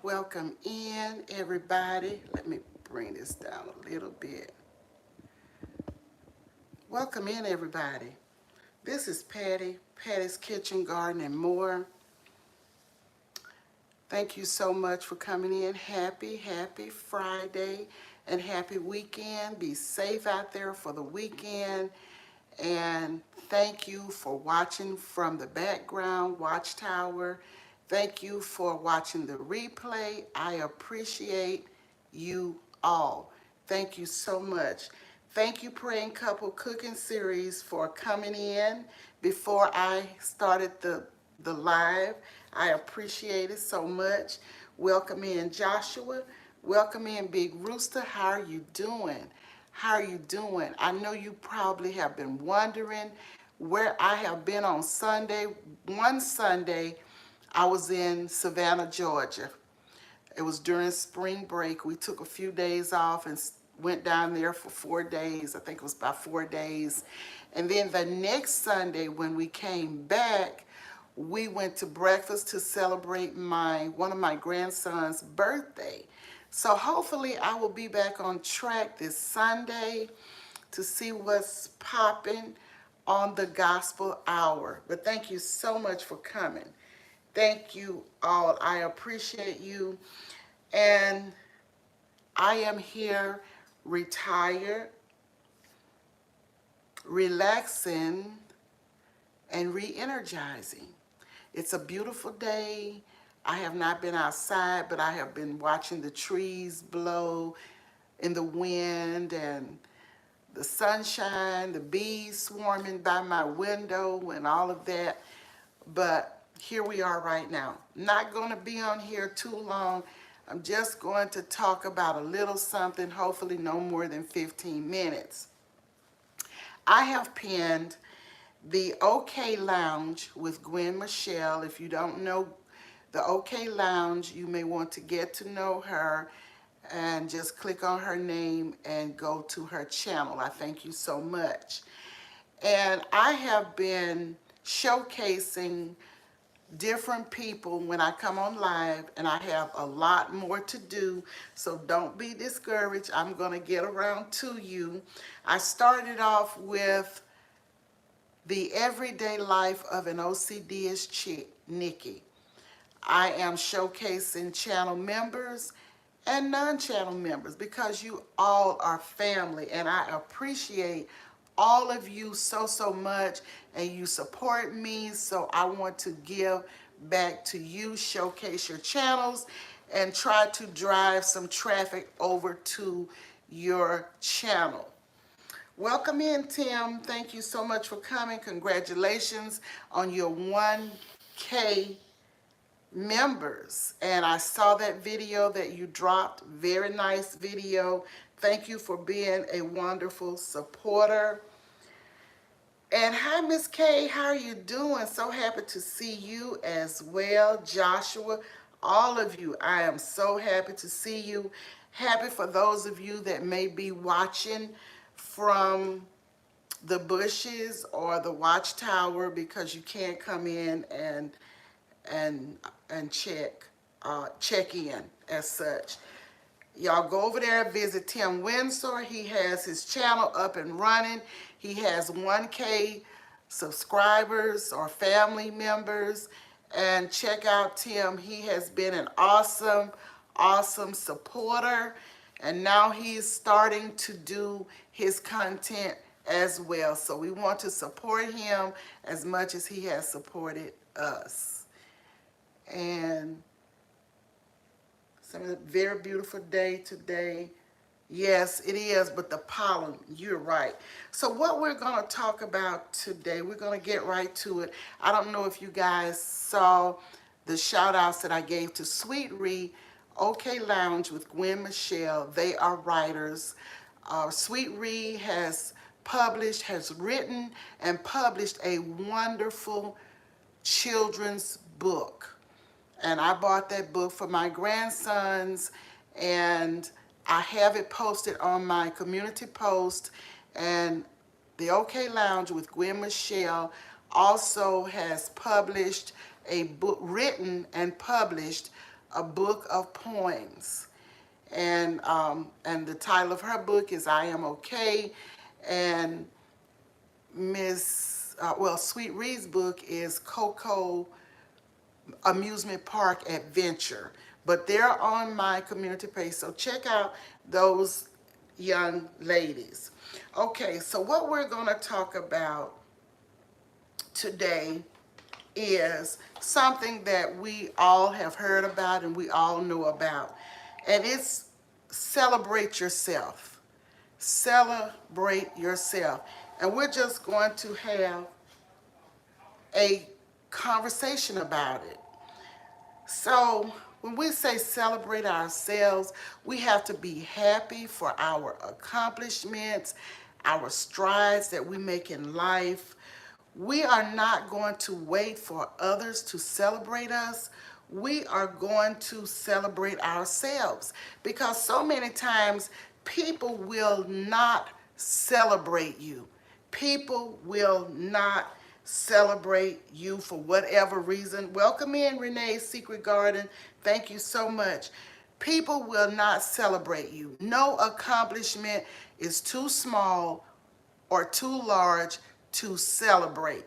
Welcome in, everybody. Let me bring this down a little bit. Welcome in, everybody. This is Patty, Patty's Kitchen, Garden, and More. Thank you so much for coming in. Happy Friday and happy weekend. Be safe out there for the weekend. And thank you for watching from the background watchtower. Thank you for watching the replay. I appreciate you all. Thank you so much. Thank you, Praying Couple Cooking Series, for coming in before I started the live. I appreciate it so much. Welcome in, Joshua. Welcome in, Big Rooster. How are you doing? How are you doing? I know you probably have been wondering where I have been on Sunday. One Sunday, I was in Savannah, Georgia. It was during spring break. We took a few days off and went down there for 4 days. I think it was about 4 days. And then the next Sunday when we came back, we went to breakfast to celebrate one of my grandson's birthday. So hopefully I will be back on track this Sunday to see what's popping on the Gospel Hour. But thank you so much for coming. Thank you all. I appreciate you. And I am here retired, relaxing, and re-energizing. It's a beautiful day. I have not been outside, but I have been watching the trees blow in the wind and the sunshine, the bees swarming by my window and all of that. But here we are right now. Not going to be on here too long. I'm just going to talk about a little something, hopefully no more than 15 minutes. I have pinned the OK Lounge with Gwen Michelle. If you don't know the OK Lounge, you may want to get to know her and just click on her name and go to her channel. I thank you so much. And I have been showcasing different people when I come on live, and I have a lot more to do, so don't be discouraged. I'm going to get around to you. I started off with the everyday life of an OCD-ish chick, Nikki. I am showcasing channel members and non-channel members because you all are family, and I appreciate all of you so much, and you support me, so I want to give back to you, showcase your channels, and try to drive some traffic over to your channel. Welcome in, Tim. Thank you so much for coming. Congratulations on your 1K members. And I saw that video that you dropped. Very nice video. Thank you for being a wonderful supporter. And hi, Miss Kay. How are you doing? So happy to see you as well. Joshua, all of you, I am so happy to see you. Happy for those of you that may be watching from the bushes or the watchtower because you can't come in and check in as such. Y'all go over there and visit Tim Windsor. He has his channel up and running. He has 1K subscribers or family members. And check out Tim. He has been an awesome supporter. And now he's starting to do his content as well. So we want to support him as much as he has supported us. And it's a very beautiful day today. Yes, it is, but the pollen, you're right. So what we're going to talk about today, we're going to get right to it. I don't know if you guys saw the shout outs that I gave to Sweet Ree, OK Lounge with Gwen Michelle. They are writers. Sweet Ree has written and published a wonderful children's book. And I bought that book for my grandsons, and I have it posted on my community post. And the OK Lounge with Gwen Michelle also has published a book, written and published a book of poems. And the title of her book is I Am Okay. And Sweet Reed's book is Coco Amusement Park Adventure. But they're on my community page, so check out those young ladies. Okay, so what we're going to talk about today is something that we all have heard about and we all know about. And it's celebrate yourself. Celebrate yourself. And we're just going to have a conversation about it. So when we say celebrate ourselves, we have to be happy for our accomplishments, our strides that we make in life. We are not going to wait for others to celebrate us. We are going to celebrate ourselves, because so many times people will not celebrate you. People will not celebrate you for whatever reason. Welcome in, Renee's Secret Garden. Thank you so much. People will not celebrate you. No accomplishment is too small or too large to celebrate.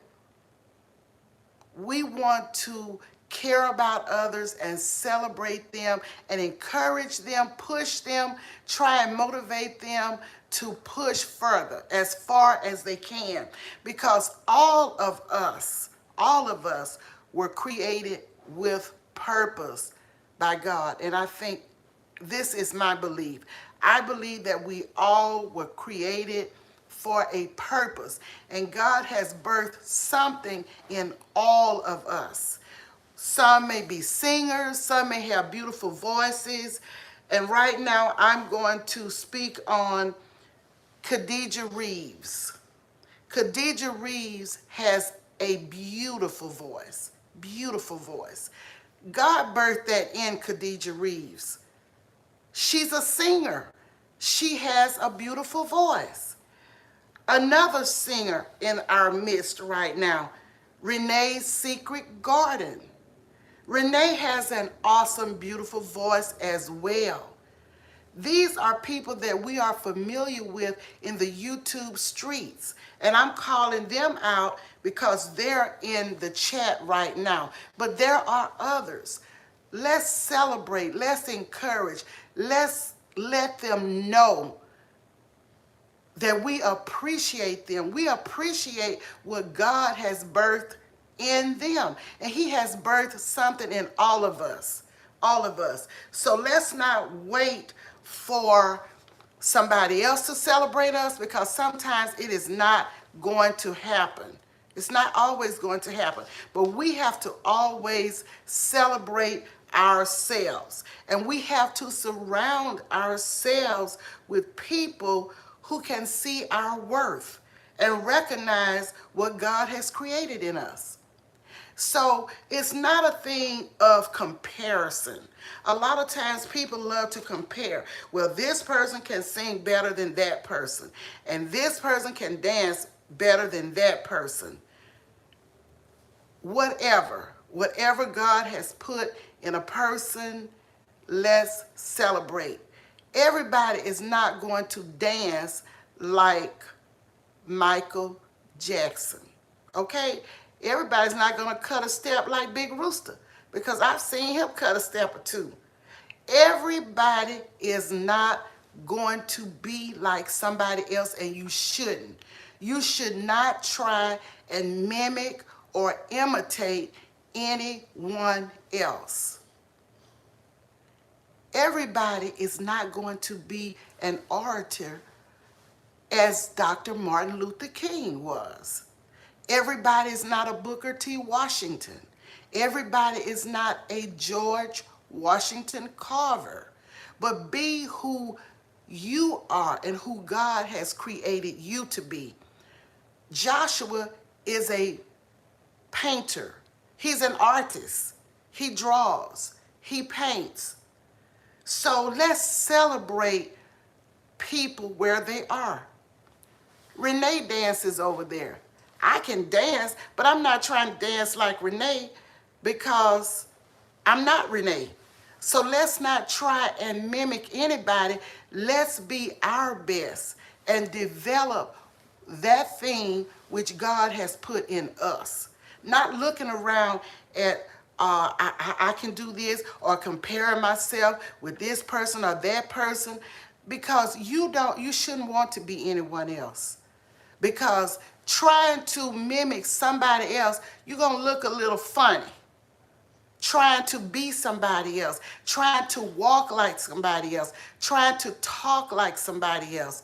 We want to care about others and celebrate them and encourage them, push them, try and motivate them to push further as far as they can, because all of us were created with purpose by God. And I think this is my belief. I believe that we all were created for a purpose, and God has birthed something in all of us. Some may be singers, some may have beautiful voices, and right now I'm going to speak on Khadijah Reeves. Khadijah Reeves has a beautiful voice, beautiful voice. God birthed that in Khadijah Reeves. She's a singer. She has a beautiful voice. Another singer in our midst right now, Renee's Secret Garden. Renee has an awesome, beautiful voice as well. These are people that we are familiar with in the YouTube streets. And I'm calling them out because they're in the chat right now. But there are others. Let's celebrate. Let's encourage. Let's let them know that we appreciate them. We appreciate what God has birthed in them. And he has birthed something in all of us. All of us. So let's not wait for somebody else to celebrate us, because sometimes it is not going to happen. It's not always going to happen. But we have to always celebrate ourselves. And we have to surround ourselves with people who can see our worth and recognize what God has created in us. So it's not a thing of comparison. A lot of times people love to compare. Well, this person can sing better than that person, and this person can dance better than that person. Whatever God has put in a person, let's celebrate. Everybody is not going to dance like Michael Jackson, okay? Everybody's not going to cut a step like Big Rooster, because I've seen him cut a step or two. Everybody is not going to be like somebody else, and you shouldn't. You should not try and mimic or imitate anyone else. Everybody is not going to be an orator as Dr. Martin Luther King was. Everybody is not a Booker T. Washington. Everybody is not a George Washington Carver. But be who you are and who God has created you to be. Joshua is a painter. He's an artist. He draws. He paints. So let's celebrate people where they are. Renee dances over there. I can dance, but I'm not trying to dance like Renee, because I'm not Renee. So let's not try and mimic anybody. Let's be our best and develop that thing which God has put in us. Not looking around at I can do this, or comparing myself with this person or that person, because you shouldn't want to be anyone else. Because trying to mimic somebody else, you're going to look a little funny. Trying to be somebody else, trying to walk like somebody else, trying to talk like somebody else.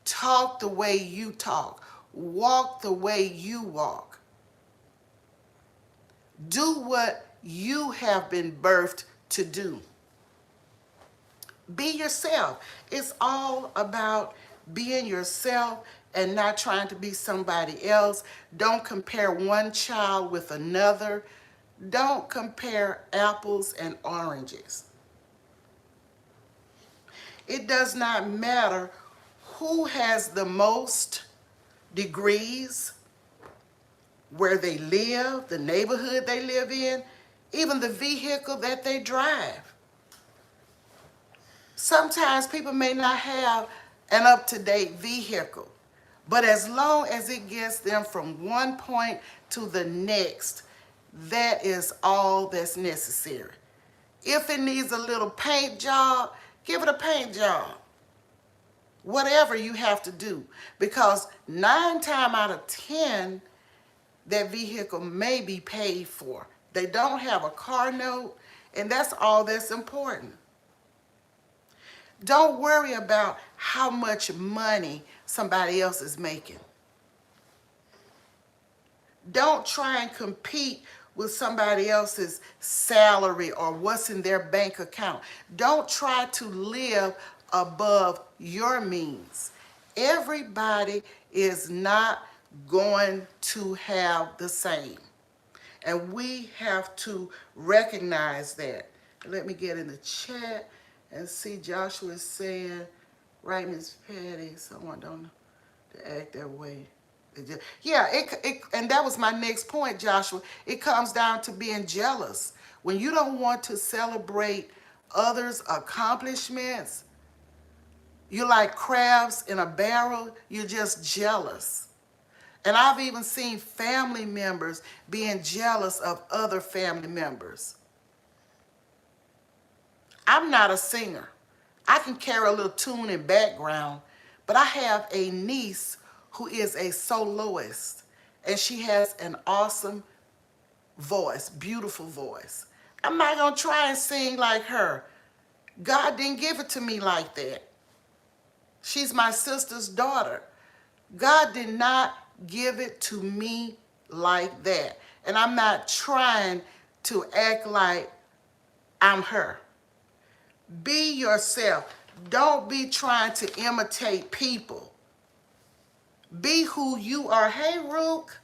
Talk the way you talk. Walk the way you walk. Do what you have been birthed to do. Be yourself. It's all about being yourself and not trying to be somebody else. Don't compare one child with another. Don't compare apples and oranges. It does not matter who has the most degrees, where they live, the neighborhood they live in, even the vehicle that they drive. Sometimes people may not have an up-to-date vehicle, but as long as it gets them from one point to the next, that is all that's necessary. If it needs a little paint job, give it a paint job. Whatever you have to do, because 9 times out of 10, that vehicle may be paid for. They don't have a car note, and that's all that's important. Don't worry about how much money somebody else is making. Don't try and compete with somebody else's salary or what's in their bank account. Don't try to live above your means. Everybody is not going to have the same. And we have to recognize that. Let me get in the chat and see. Joshua is saying, right, Miss Patty, someone don't know to act that way. Yeah, and that was my next point, Joshua. It comes down to being jealous. When you don't want to celebrate others' accomplishments, you're like crabs in a barrel. You're just jealous. And I've even seen family members being jealous of other family members. I'm not a singer. I can carry a little tune in background, but I have a niece who is a soloist, and she has an awesome voice, beautiful voice. I'm not going to try and sing like her. God didn't give it to me like that. She's my sister's daughter. God did not give it to me like that. And I'm not trying to act like I'm her. Be yourself. Don't be trying to imitate people. Be who you are. Hey, Rook.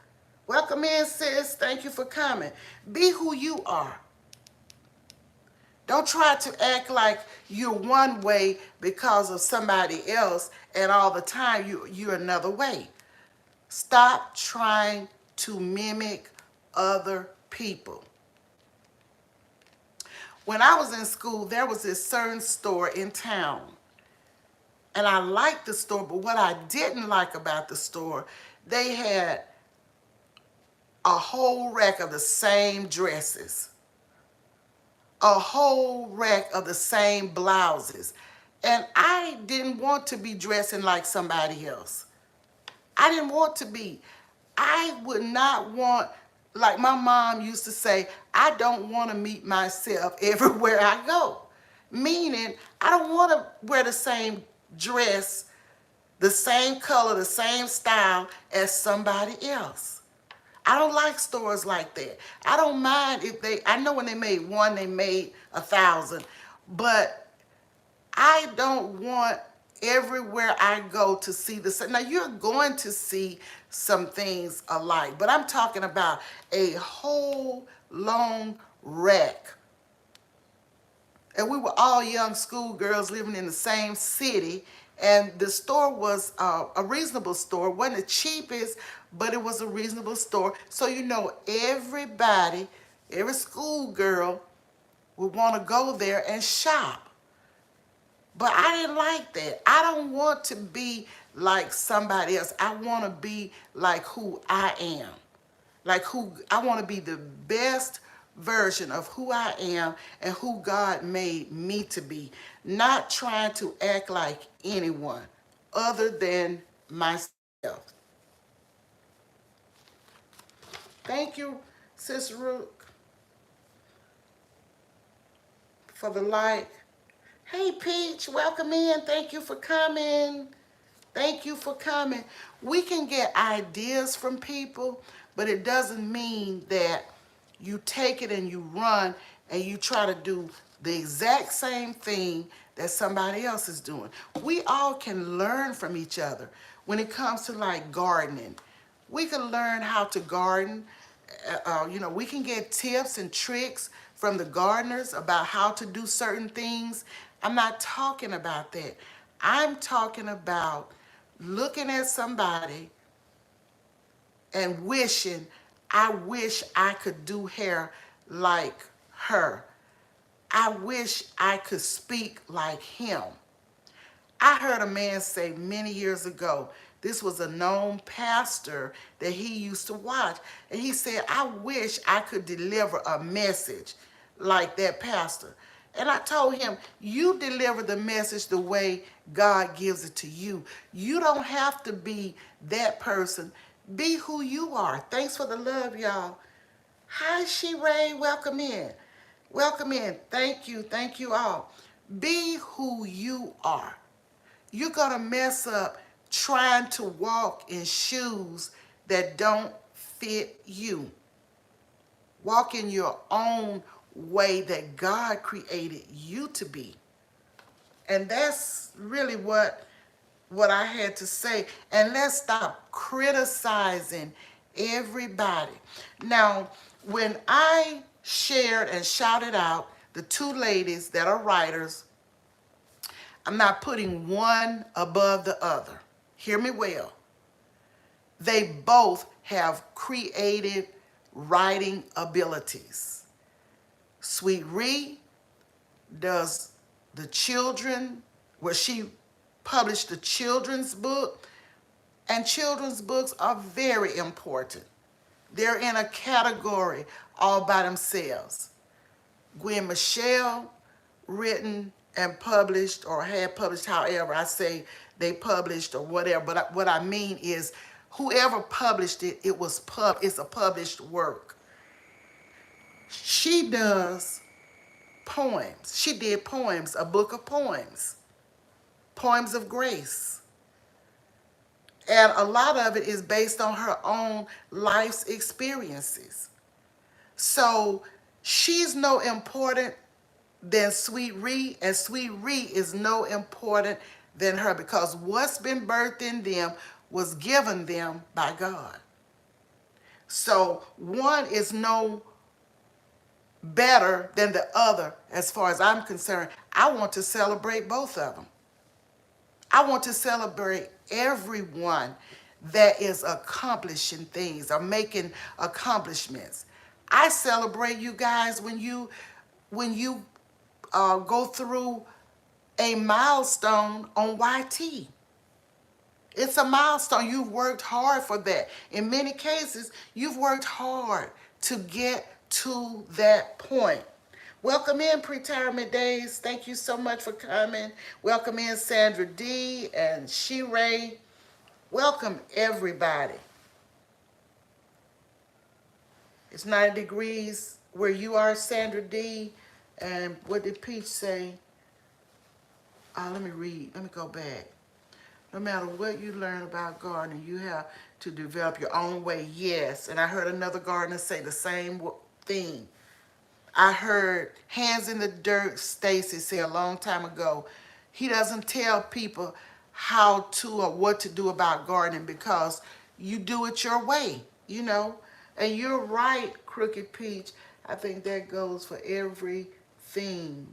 Welcome in, sis. Thank you for coming. Be who you are. Don't try to act like you're one way because of somebody else and all the time you're another way. Stop trying to mimic other people. When I was in school, there was this certain store in town. And I liked the store, but what I didn't like about the store, they had a whole rack of the same dresses, a whole rack of the same blouses. And I didn't want to be dressing like somebody else. I didn't want to be. I would not want, like my mom used to say, I don't want to meet myself everywhere I go. Meaning, I don't want to wear the same dress, the same color, the same style as somebody else. I don't like stores like that. I don't mind if I know when they made one, they made 1,000. But I don't want everywhere I go to see the same. Now, you're going to see some things alike, but I'm talking about a whole long rack. And we were all young schoolgirls living in the same city, and the store was a reasonable store. It wasn't the cheapest, but it was a reasonable store. So, everybody, every schoolgirl would want to go there and shop. But I didn't like that. I don't want to be like somebody else. I want to be like who I am. Like who I want to be, the best version of who I am and who God made me to be. Not trying to act like anyone other than myself. Thank you, Sis Rook, for the like. Hey, Peach, welcome in. Thank you for coming. Thank you for coming. We can get ideas from people, but it doesn't mean that you take it and you run and you try to do the exact same thing that somebody else is doing. We all can learn from each other when it comes to like gardening. We can learn how to garden. We can get tips and tricks from the gardeners about how to do certain things. I'm not talking about that. I'm talking about looking at somebody and wishing, I wish I could do hair like her. I wish I could speak like him. I heard a man say many years ago, this was a known pastor that he used to watch, and he said, I wish I could deliver a message like that pastor. And I told him, you deliver the message the way God gives it to you. You don't have to be that person. Be who you are. Thanks for the love, y'all. Hi, She-Ray. Welcome in. Welcome in. Thank you. Thank you all. Be who you are. You're going to mess up trying to walk in shoes that don't fit you. Walk in your own way that God created you to be. And that's really what I had to say. And let's stop criticizing everybody. Now, when I shared and shouted out the two ladies that are writers, I'm not putting one above the other. Hear me well. They both have creative writing abilities. Sweet Ree does the children, where she published the children's book, and children's books are very important. They're in a category all by themselves. Gwen Michelle, written and published, or had published, however I say they published or whatever, but what I mean is whoever published it, it's a published work. She does poems. She did poems, a book of poems, poems of grace. And a lot of it is based on her own life's experiences. So she's no important than Sweet Ree, and Sweet Ree is no important than her, because what's been birthed in them was given them by God. So one is no better than the other as far as I'm concerned. I want to celebrate both of them. I want to celebrate everyone that is accomplishing things or making accomplishments. I celebrate you guys when you go through a milestone on YT. It's a milestone. You've worked hard for that. In many cases, you've worked hard to get to that point. Welcome in, Pretirement Days. Thank you so much for coming. Welcome in, Sandra D. and She-Ray. Welcome, everybody. It's 90 degrees where you are, Sandra D. And what did Peach say? Let me read. Let me go back. No matter what you learn about gardening, you have to develop your own way. Yes, and I heard another gardener say the same thing. I heard Hands in the Dirt Stacy say a long time ago, he doesn't tell people how to or what to do about gardening because you do it your way, you know. And you're right, Crooked Peach. I think that goes for everything.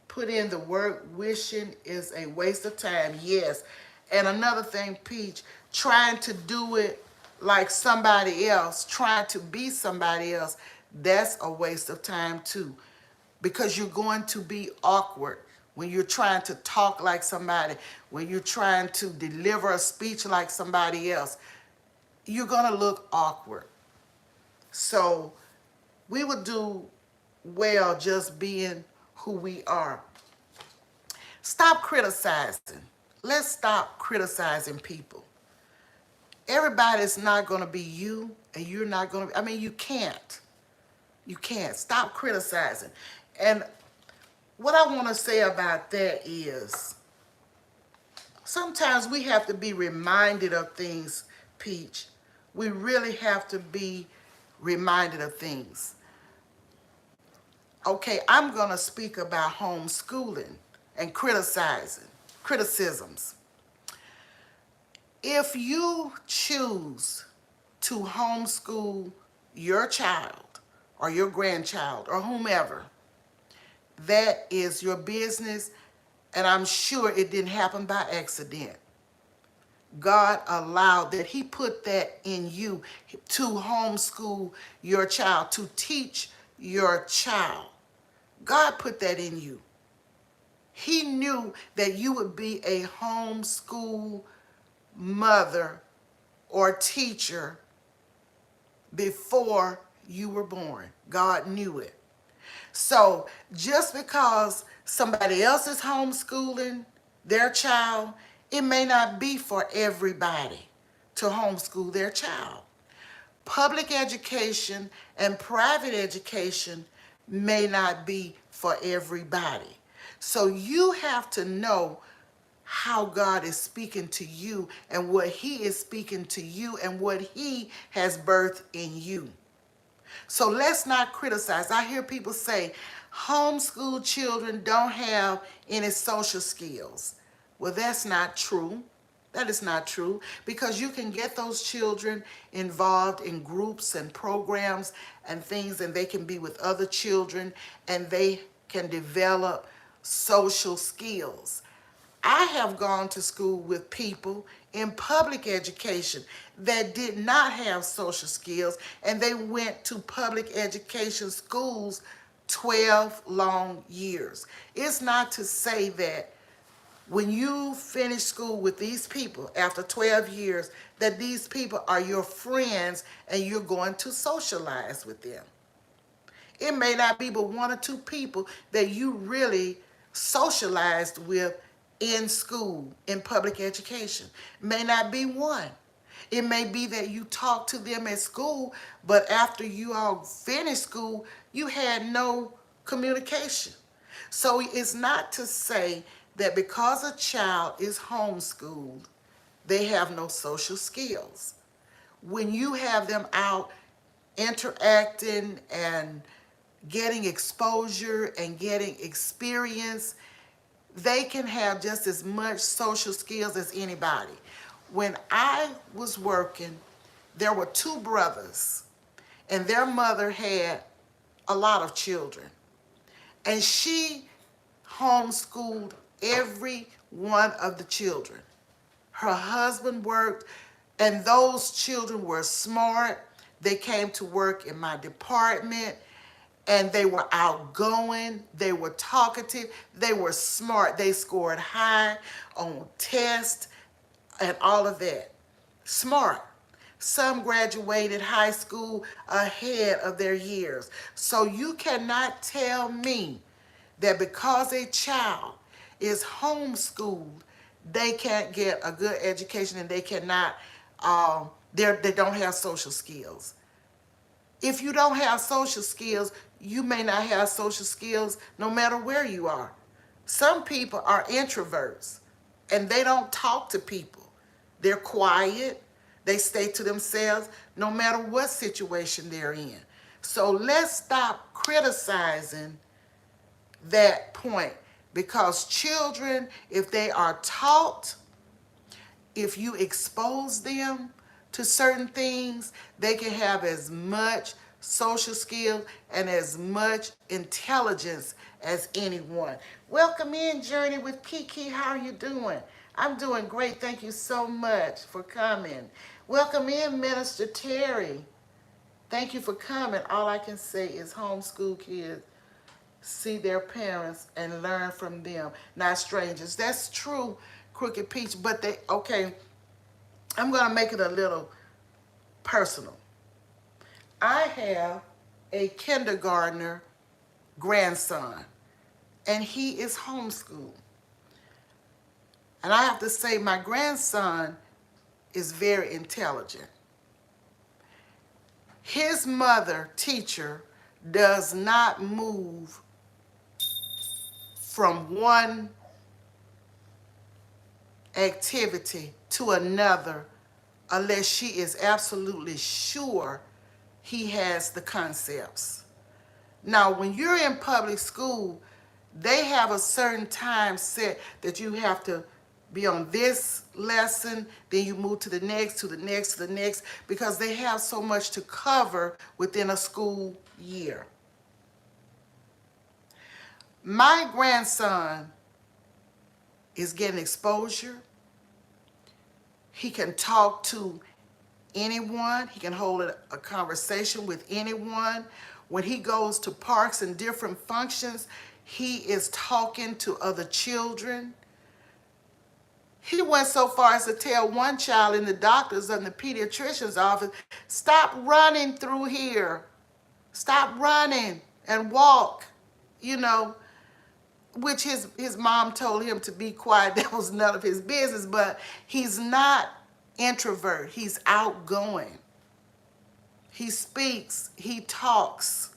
Put in the work. Wishing is a waste of time. Yes. And another thing, Peach, trying to do it like somebody else, trying to be somebody else, that's a waste of time too. because you're going to be awkward when you're trying to talk like somebody, when you're trying to deliver a speech like somebody else. You're going to look awkward. So we would do well just being who we are. Stop criticizing. Let's stop criticizing people. Everybody's not going to be you, and you're not going to, I mean, you can't. You can't. Stop criticizing. And what I want to say about that is sometimes we have to be reminded of things, Peach. We really have to be reminded of things. Okay, I'm going to speak about homeschooling and criticisms. If you choose to homeschool your child or your grandchild or whomever, that is your business, and I'm sure it didn't happen by accident. God allowed that. He put that in you to homeschool your child, to teach your child. God put that in you. He knew that you would be a homeschool mother or teacher before you were born. God knew it. So just because somebody else is homeschooling their child, it may not be for everybody to homeschool their child. Public education and private education may not be for everybody. So you have to know how God is speaking to you and what He is speaking to you and what He has birthed in you. So let's not criticize. I hear people say homeschool children don't have any social skills. Well, that's not true. That is not true, because you can get those children involved in groups and programs and things, and they can be with other children and they can develop social skills. I have gone to school with people in public education that did not have social skills, and they went to public education schools 12 long years. It's not to say that when you finish school with these people after 12 years, that these people are your friends and you're going to socialize with them. It may not be but one or two people that you really socialized with in school, in public education. May not be one. It may be that you talked to them at school, but after you all finished school, you had no communication. So it's not to say that because a child is homeschooled, they have no social skills. When you have them out interacting and getting exposure and getting experience, they can have just as much social skills as anybody. When I was working, there were two brothers, and their mother had a lot of children. And she homeschooled every one of the children. Her husband worked, and those children were smart. They came to work in my department, and they were outgoing, they were talkative, they were smart. They scored high on tests and all of that. Smart. Some graduated high school ahead of their years. So you cannot tell me that because a child is homeschooled, they can't get a good education and they cannot, they don't have social skills. If you don't have social skills, you may not have social skills no matter where you are. Some people are introverts and they don't talk to people. They're quiet. They stay to themselves no matter what situation they're in. So let's stop criticizing that point, because children, if they are taught, if you expose them to certain things, they can have as much social skill and as much intelligence as anyone. Welcome in, Journey with Kiki. How are you doing? I'm doing great. Thank you so much for coming. Welcome in, Minister Terry. Thank you for coming. All I can say is homeschool kids see their parents and learn from them, not strangers. That's true, Crooked Peach, but okay, I'm going to make it a little personal. I have a kindergartner grandson, and he is homeschooled. And I have to say, my grandson is very intelligent. His mother, teacher, does not move from one activity to another unless she is absolutely sure he has the concepts. Now, when you're in public school, they have a certain time set that you have to be on this lesson, then you move to the next, to the next, to the next, because they have so much to cover within a school year. My grandson is getting exposure. He can talk to anyone. He can hold a conversation with anyone. When he goes to parks and different functions, he is talking to other children. He went so far as to tell one child in the doctor's and the pediatrician's office, stop running through here. Stop running and walk, you know, which his mom told him to be quiet. That was none of his business, but he's not introvert. He's outgoing. He speaks. He talks.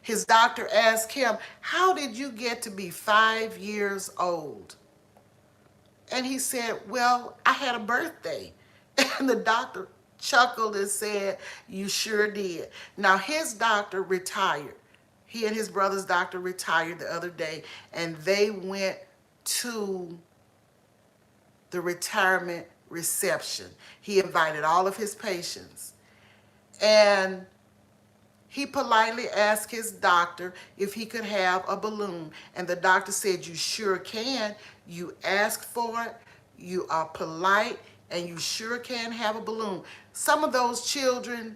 His doctor asked him, how did you get to be 5 years old? And he said, well, I had a birthday. And the doctor chuckled and said, you sure did. Now, his doctor retired. He and his brother's doctor retired the other day, and they went to the retirement reception. He invited all of his patients. And he politely asked his doctor if he could have a balloon. And the doctor said, you sure can. You asked for it. You are polite, and you sure can have a balloon. Some of those children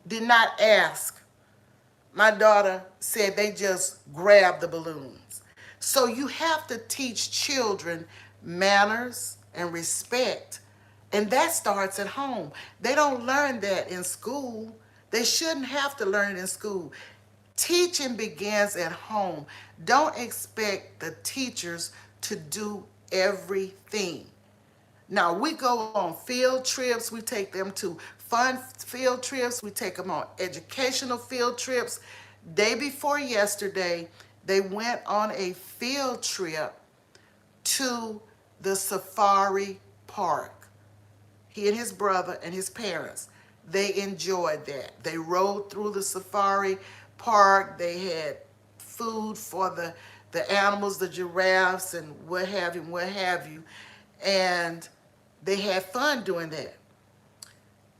did not ask. My daughter said they just grabbed the balloons. So you have to teach children manners and respect. And that starts at home. They don't learn that in school. They shouldn't have to learn it in school. Teaching begins at home. Don't expect the teachers to do everything. Now, we go on field trips. We take them to fun field trips. We take them on educational field trips. Day before yesterday, they went on a field trip to the safari park. He and his brother and his parents, they enjoyed that. They rode through the safari park. They had food for the animals, the giraffes and what have you. And they had fun doing that.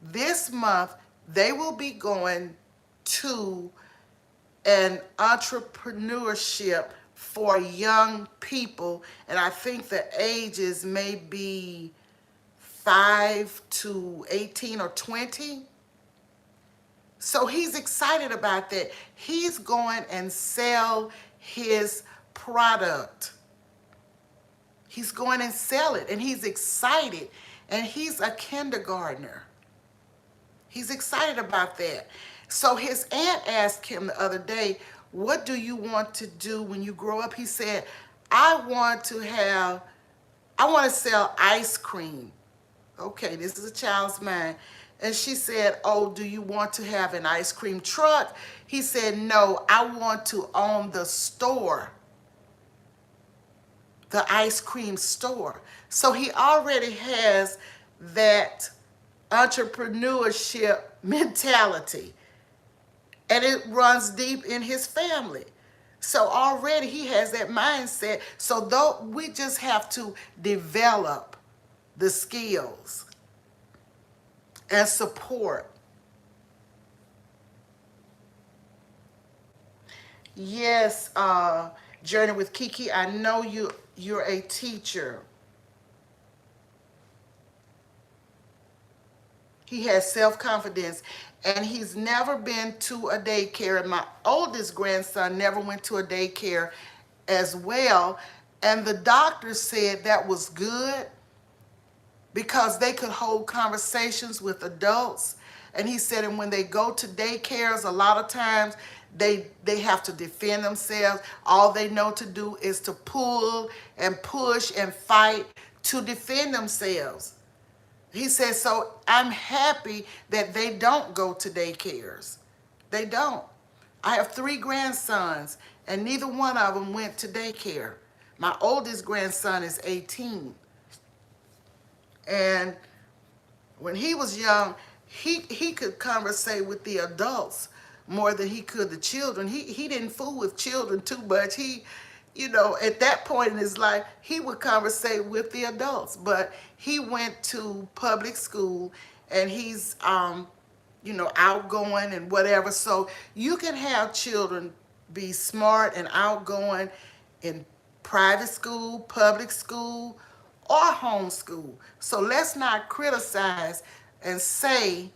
This month, they will be going to an entrepreneurship for young people, and I think the ages may be 5 to 18 or 20. So he's excited about that. He's going and sell his product. He's going and sell it, and he's excited, and he's a kindergartner. He's excited about that. So his aunt asked him the other day, what do you want to do when you grow up? He said, I want to sell ice cream. Okay, this is a child's mind. And she said, oh, do you want to have an ice cream truck? He said, no, I want to own the store, the ice cream store. So he already has that entrepreneurship mentality, and it runs deep in his family. So already he has that mindset. So though we just have to develop the skills and support. Yes, Journey with Kiki, I know you're a teacher. He has self-confidence, and he's never been to a daycare. And my oldest grandson never went to a daycare as well. And the doctor said that was good because they could hold conversations with adults. And he said, and when they go to daycares, a lot of times they have to defend themselves. All they know to do is to pull and push and fight to defend themselves. He says, so I'm happy that they don't go to daycares. They don't. I have 3 grandsons, and neither one of them went to daycare. My oldest grandson is 18. And when he was young, he could conversate with the adults more than he could the children. He didn't fool with children too much. He, at that point in his life, he would conversate with the adults. But he went to public school, and he's, outgoing and whatever. So you can have children be smart and outgoing in private school, public school, or homeschool. So let's not criticize and say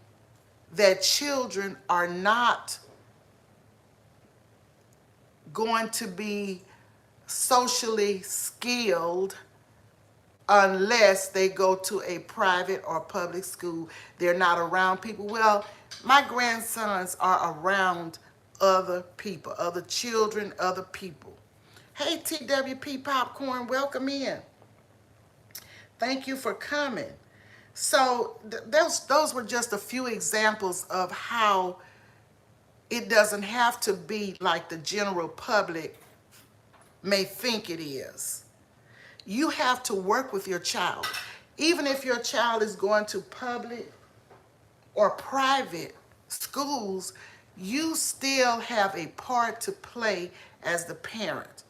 that children are not going to be socially skilled unless they go to a private or public school. They're not around people. Well, my grandsons are around other people, other children, other people. Hey, TWP Popcorn, welcome in. Thank you for coming. So those were just a few examples of how it doesn't have to be like the general public may think it is. You have to work with your child. Even if your child is going to public or private schools, you still have a part to play as the parent.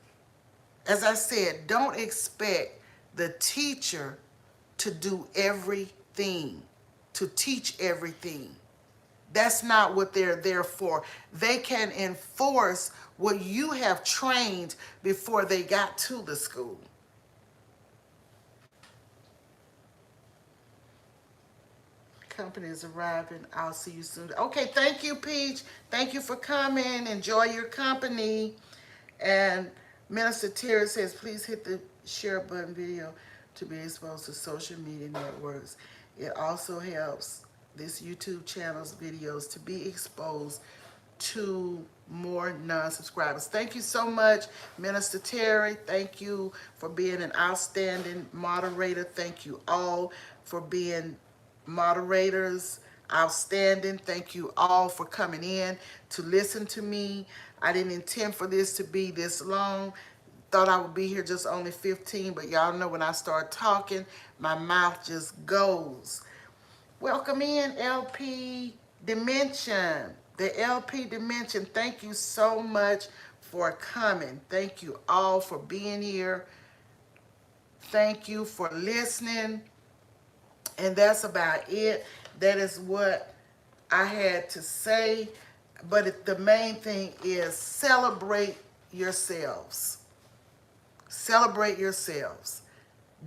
As I said, don't expect the teacher to do everything, to teach everything. That's not what they're there for. They can enforce what you have trained before they got to the school. Company is arriving. I'll see you soon. Okay, thank you, Peach. Thank you for coming. Enjoy your company. And Minister Terry says, please hit the share button video to be exposed to social media networks. It also helps this YouTube channel's videos to be exposed to more non-subscribers. Thank you so much, Minister Terry. Thank you for being an outstanding moderator. Thank you all for being moderators. Outstanding. Thank you all for coming in to listen to me. I didn't intend for this to be this long. Thought I would be here just only 15, but y'all know when I start talking, my mouth just goes. Welcome in, LP Dimension. The LP Dimension, thank you so much for coming. Thank you all for being here. Thank you for listening. And that's about it. That is what I had to say. But the main thing is celebrate yourselves. Celebrate yourselves.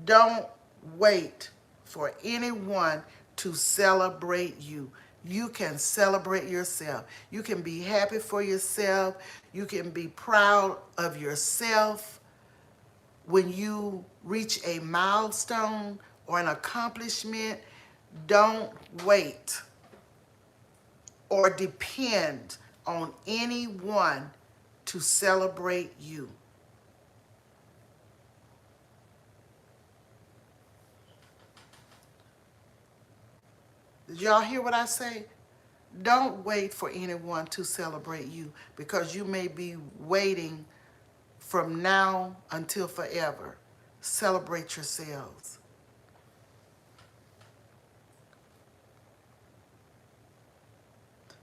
Don't wait for anyone to celebrate you. You can celebrate yourself. You can be happy for yourself. You can be proud of yourself when you reach a milestone or an accomplishment. Don't wait or depend on anyone to celebrate you. Did y'all hear what I say? Don't wait for anyone to celebrate you, because you may be waiting from now until forever. Celebrate yourselves.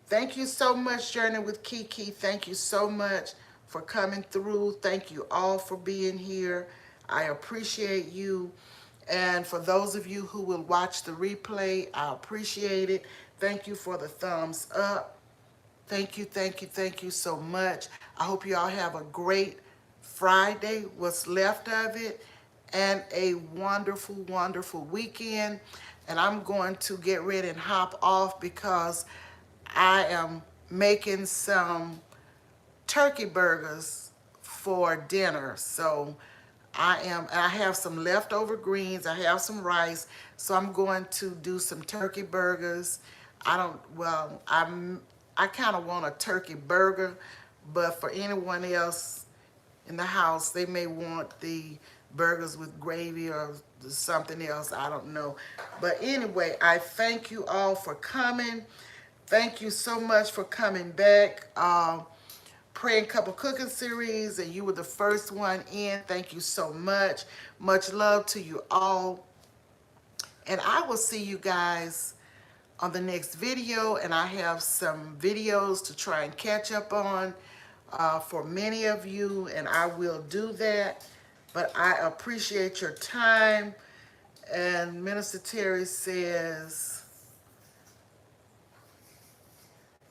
Thank you so much, Journey with Kiki. Thank you so much for coming through. Thank you all for being here. I appreciate you. And for those of you who will watch the replay, I appreciate it. Thank you for the thumbs up. Thank you, thank you, thank you so much. I hope you all have a great Friday, what's left of it, and a wonderful, wonderful weekend. And I'm going to get ready and hop off because I am making some turkey burgers for dinner. So I have some leftover greens. I have some rice. So I'm going to do some turkey burgers. I kind of want a turkey burger, but for anyone else in the house, they may want the burgers with gravy or something else. I don't know. But anyway, I thank you all for coming. Thank you so much for coming back. Praying Couple Cooking Series, and you were the first one in. Thank you so much. Much love to you all. And I will see you guys on the next video, and I have some videos to try and catch up on for many of you, and I will do that. But I appreciate your time. And Minister Terry says,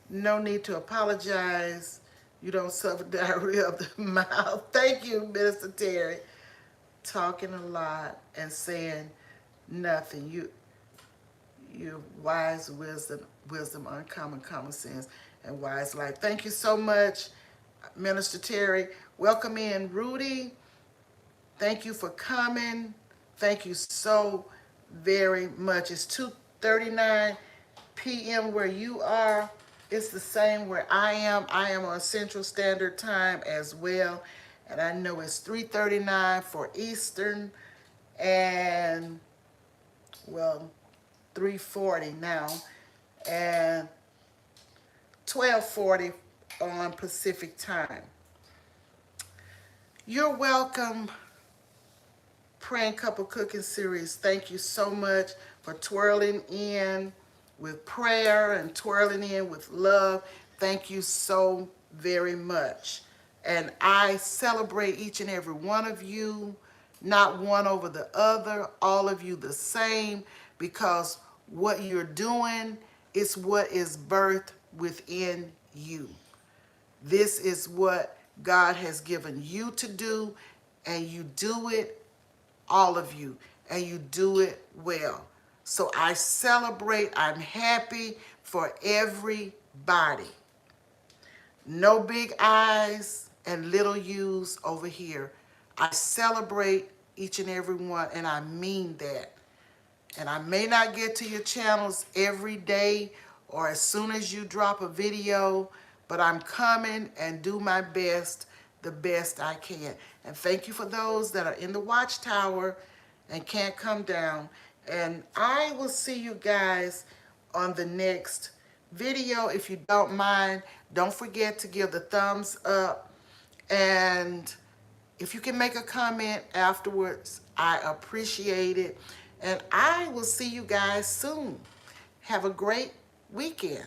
no need to apologize. You don't suffer diarrhea of the mouth. Thank you, Minister Terry. Talking a lot and saying nothing. You wise wisdom, uncommon common sense, and wise life. Thank you so much, Minister Terry. Welcome in, Rudy. Thank you for coming. Thank you so very much. It's 2:39 p.m. where you are. It's the same where I am. I am on Central Standard Time as well. And I know it's 3:39 for Eastern and, well, 3:40 now. And 12:40 on Pacific Time. You're welcome, Praying Couple Cooking Series. Thank you so much for twirling in with prayer and twirling in with love. Thank you so very much. And I celebrate each and every one of you, not one over the other, all of you the same, because what you're doing is what is birthed within you. This is what God has given you to do, and you do it, all of you, and you do it well. So I celebrate. I'm happy for everybody. No big I's and little U's over here. I celebrate each and every one, and I mean that. And I may not get to your channels every day or as soon as you drop a video, but I'm coming and do my best, the best I can. And thank you for those that are in the watchtower and can't come down. And I will see you guys on the next video. If you don't mind, don't forget to give the thumbs up. And if you can make a comment afterwards, I appreciate it. And I will see you guys soon. Have a great weekend.